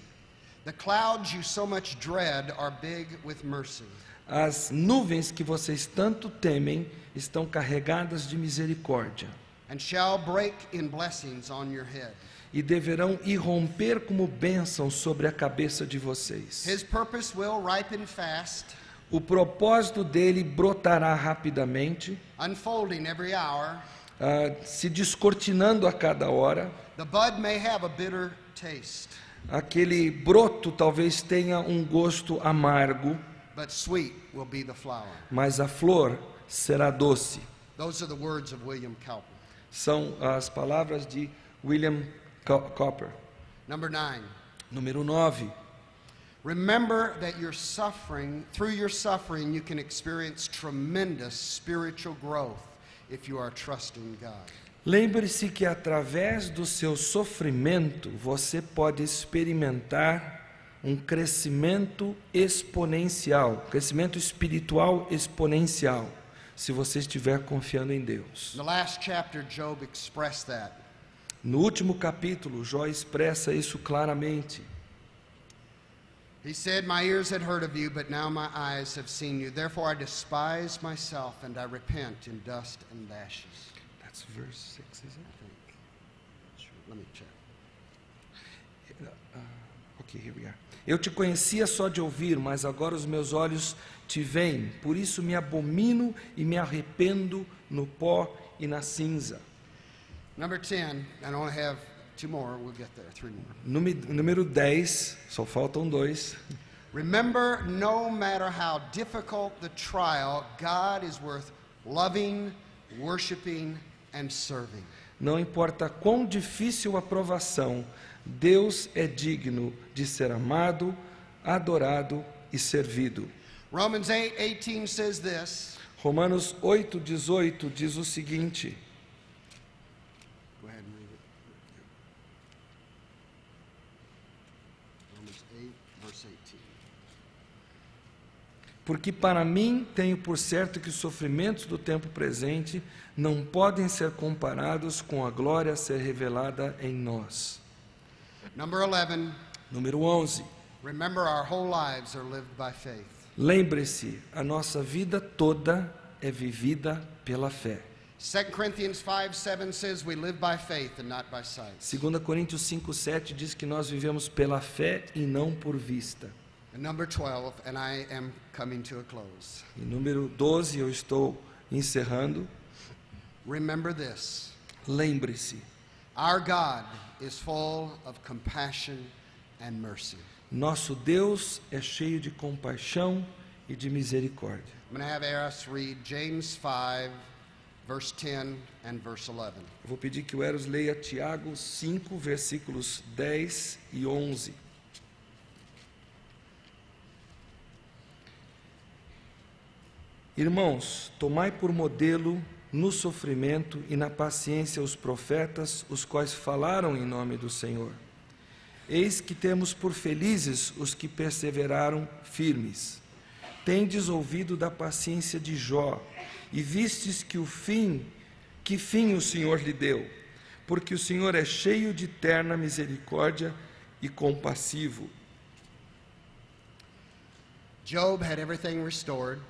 The clouds you so much dread are big with mercy. As nuvens que vocês tanto temem estão carregadas de misericórdia. And shall break in blessings on your head. E deverão irromper como bênção sobre a cabeça de vocês. His purpose will ripen fast. O propósito dele brotará rapidamente, Unfolding every hour. Se descortinando a cada hora. The bud may have a bitter taste. Aquele broto talvez tenha um gosto amargo, But sweet will be the flower. mas a flor será doce. Those are the words of William Cowper. São as palavras de William Cowper. Number 9. Número 9. Remember that through your suffering, you can experience tremendous spiritual growth if you are trusting God. Lembre-se que através do seu sofrimento você pode experimentar um crescimento exponencial, crescimento espiritual exponencial, se você estiver confiando em Deus. In the last chapter, Job expressed that. No último capítulo, Jó expressa isso claramente. He said, "My ears had heard of you, but now my eyes have seen you. Therefore I despise myself and I repent in dust and ashes." That's verse 6, is it? Let me check. Okay, here we are. Eu te conhecia só de ouvir, mas agora os meus olhos te veem. Por isso me abomino e me arrependo no pó e na cinza. Number 10, I only have 2 more, we'll get there, 3 more. Número 10, só faltam 2. Remember, no matter how difficult the trial, God is worth loving, worshiping, and serving. Não importa quão difícil a provação, Deus é digno de ser amado, adorado e servido. Romans 8:18 says this. Romanos 8:18 diz o seguinte. Go ahead and read it. Romans 8, verse 18. Porque para mim tenho por certo que os sofrimentos do tempo presente não podem ser comparados com a glória a ser revelada em nós. Number 11. Número 11. Remember, our whole lives are lived by faith. Lembre-se, a nossa vida toda é vivida pela fé. 2 Corinthians 5:7 says we live by faith and not by sight. 2 Coríntios 5:7 diz que nós vivemos pela fé e não por vista. And number 12, and I am coming to a close. E número 12, eu estou encerrando. Remember this. Lembre-se, Our God is full of compassion and mercy. nosso Deus é cheio de compaixão e de misericórdia. I'm going to have Eros read James 5, verse 10 and verse 11. Eu vou pedir que o Eros leia Tiago 5, versículos 10 e 11. Irmãos, tomai por modelo no sofrimento e na paciência os profetas, os quais falaram em nome do Senhor. Eis que temos por felizes os que perseveraram firmes. Tendes ouvido da paciência de Jó, e vistes que fim o Senhor lhe deu, porque o Senhor é cheio de terna misericórdia e compassivo. Job had everything restored,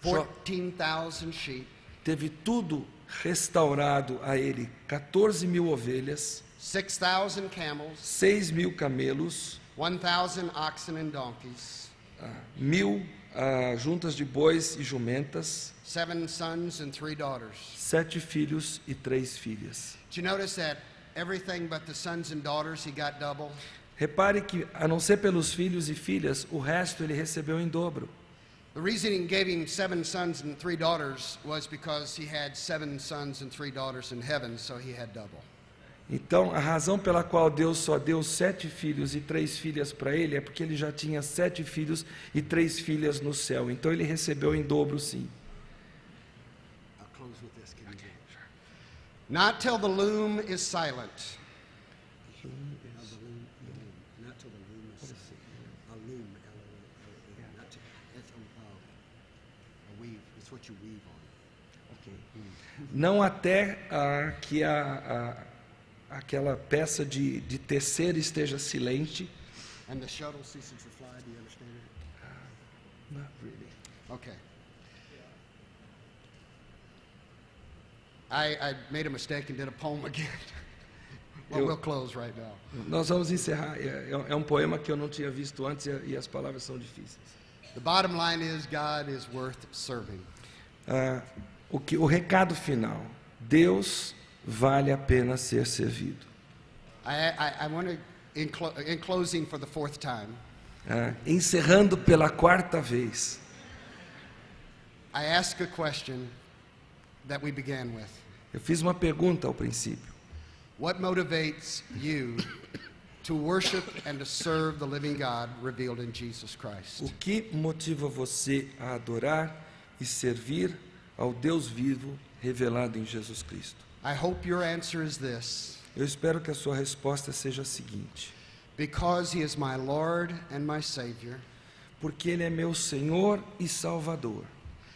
14,000 sheep, Teve tudo restaurado a ele, 14.000 ovelhas, 6,000 camels, 6.000 camelos, 1,000 oxen and donkeys, 1.000 juntas de bois e jumentas, 7 sons and 3 daughters. 7 filhos e 3 filhas. Did you notice that everything but the sons and daughters he got double? Repare que, a não ser pelos filhos e filhas, o resto ele recebeu em dobro. The reason he gave him 7 sons and 3 daughters was because he had 7 sons and 3 daughters in heaven, so he had double. Então, a razão pela qual Deus só deu 7 filhos e 3 filhas para ele é porque ele já tinha 7 filhos e 3 filhas no céu. Então, ele recebeu em dobro, sim. I'll close with this. Can you do it? Not till the loom is silent. Not till the loom is a loom, L-O-O-M, not till, it's a weave. It's what you weave on. Não até que aquela peça de tecer esteja silente. And the shuttle ceases to fly. Do you understand it? Not really. Okay. I made a mistake and did a poem again. Well, we'll close right now. Nós vamos encerrar. É um poema que eu não tinha visto antes e as palavras são difíceis. The bottom line is God is worth serving. O recado final: Deus vale a pena ser servido. I want to, in closing for the 4th time, Encerrando pela 4ª vez, I ask a question that we began with. eu fiz uma pergunta ao princípio. What motivates you to worship and to serve the living God revealed in Jesus Christ? O que motiva você a adorar e servir ao Deus vivo revelado em Jesus Cristo? I hope your answer is this. Eu espero que a sua resposta seja a seguinte: Because he is my Lord and my Savior, porque Ele é meu Senhor e Salvador,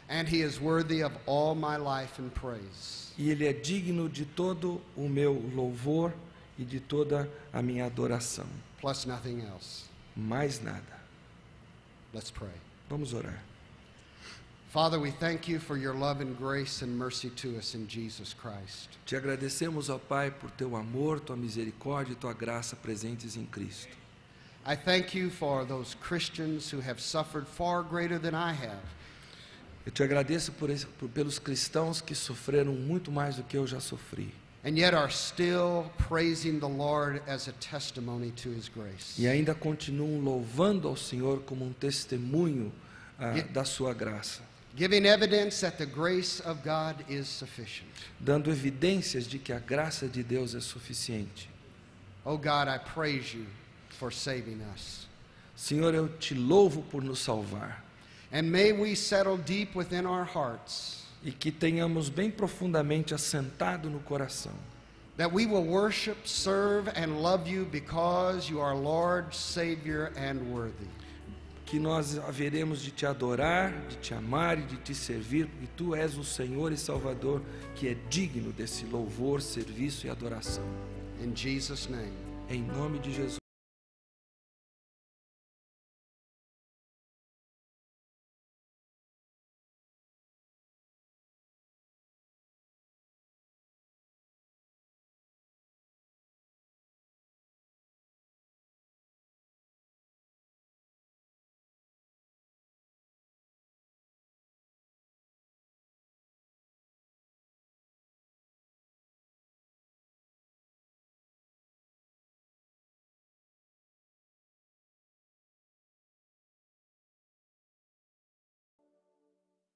and he is worthy of all my life and praise. e Ele é digno de todo o meu louvor e de toda a minha adoração. Plus nothing else. Mais nada. Let's pray. Vamos orar. Father, we thank you for your love and grace and mercy to us in Jesus Christ. Te agradecemos, ó Pai, por teu amor, tua misericórdia e tua graça presentes em Cristo. I thank you for those Christians who have suffered far greater than I have. Eu te agradeço pelos cristãos que sofreram muito mais do que eu já sofri. And yet are still praising the Lord as a testimony to his grace. E ainda continuam louvando ao Senhor como um testemunho da sua graça. Giving evidence that the grace of God is sufficient. Dando evidências de que a graça de Deus é suficiente. Oh God, I praise you for saving us. Senhor, eu te louvo por nos salvar. And may we settle deep within our hearts E que tenhamos bem profundamente assentado no coração. that we will worship, serve, and love you because you are Lord, Savior, and worthy. Que nós haveremos de te adorar, de te amar e de te servir, porque tu és o Senhor e Salvador que é digno desse louvor, serviço e adoração. In Jesus' name. Em nome de Jesus.